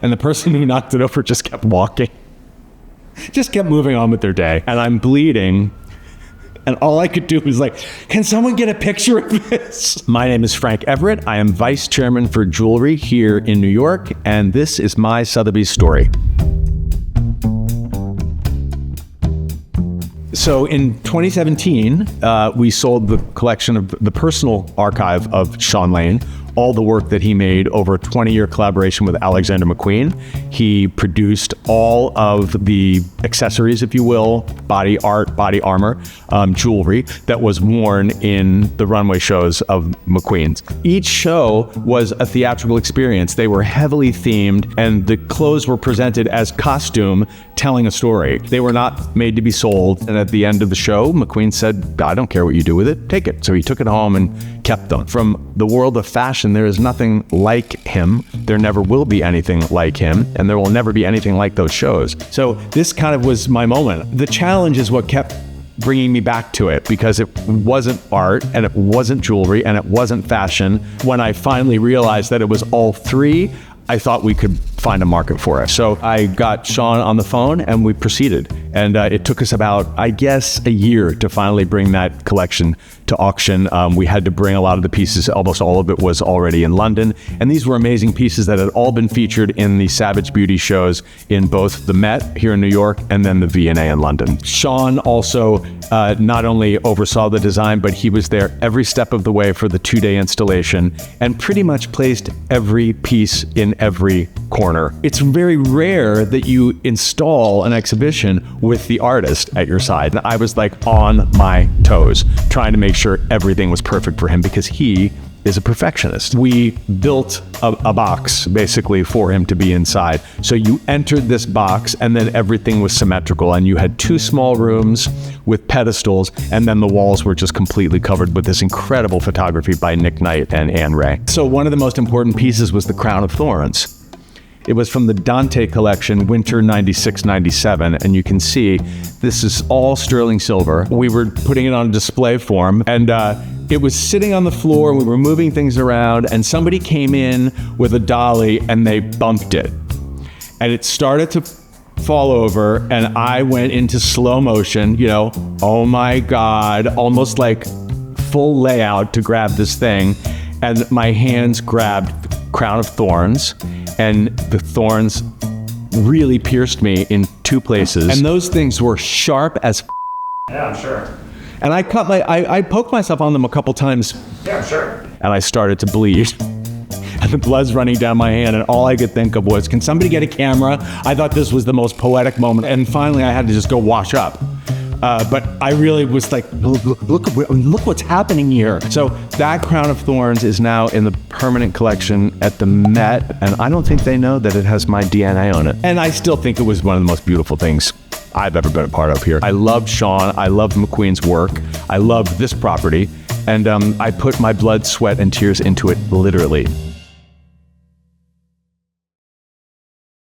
and the person who knocked it over just kept walking. Just kept moving on with their day. And I'm bleeding. And all I could do was like, can someone get a picture of this? My name is Frank Everett. I am vice chairman for jewelry here in New York. And this is my Sotheby's story. So in 2017, we sold the collection of the personal archive of Shaun Leane, all the work that he made over a 20-year collaboration with Alexander McQueen. He produced all of the accessories, if you will, body art, body armor, jewelry that was worn in the runway shows of McQueen's. Each show was a theatrical experience. They were heavily themed, and the clothes were presented as costume telling a story. They were not made to be sold. And at the end of the show, McQueen said, I don't care what you do with it, take it. So he took it home and kept them. From the world of fashion, there is nothing like him. There never will be anything like him, and there will never be anything like those shows. So this kind of was my moment. The challenge is what kept bringing me back to it, because it wasn't art, and it wasn't jewelry, and it wasn't fashion. When I finally realized that it was all three, I thought we could find a market for it. So I got Shaun on the phone and we proceeded. And it took us about, I guess, a year to finally bring that collection to auction. We had to bring a lot of the pieces, almost all of it was already in London. And these were amazing pieces that had all been featured in the Savage Beauty shows in both the Met here in New York and then the V&A in London. Shaun also not only oversaw the design, but he was there every step of the way for the 2-day installation and pretty much placed every piece in every corner. It's very rare that you install an exhibition with the artist at your side. And I was like on my toes, trying to make sure everything was perfect for him because he is a perfectionist. We built a box basically for him to be inside. So you entered this box and then everything was symmetrical, and you had 2 small rooms with pedestals, and then the walls were just completely covered with this incredible photography by Nick Knight and Anne Ray. So one of the most important pieces was the Crown of Thorns. It was from the Dante collection, winter 96-97, and you can see this is all sterling silver. We were putting it on display form, and it was sitting on the floor, and we were moving things around, and somebody came in with a dolly and they bumped it. And it started to fall over, and I went into slow motion, you know, oh my God, almost like full layout to grab this thing. And my hands grabbed the Crown of Thorns, and the thorns really pierced me in 2 places. And those things were sharp as Yeah, I'm sure. And I poked myself on them a couple times. Yeah, I'm sure. And I started to bleed. And the blood's running down my hand, and all I could think of was, can somebody get a camera? I thought this was the most poetic moment. And finally I had to just go wash up. But I really was like, look what's happening here. So that Crown of Thorns is now in the permanent collection at the Met, and I don't think they know that it has my DNA on it. And I still think it was one of the most beautiful things I've ever been a part of here. I loved Shaun, I loved McQueen's work, I loved this property, and I put my blood, sweat, and tears into it, literally.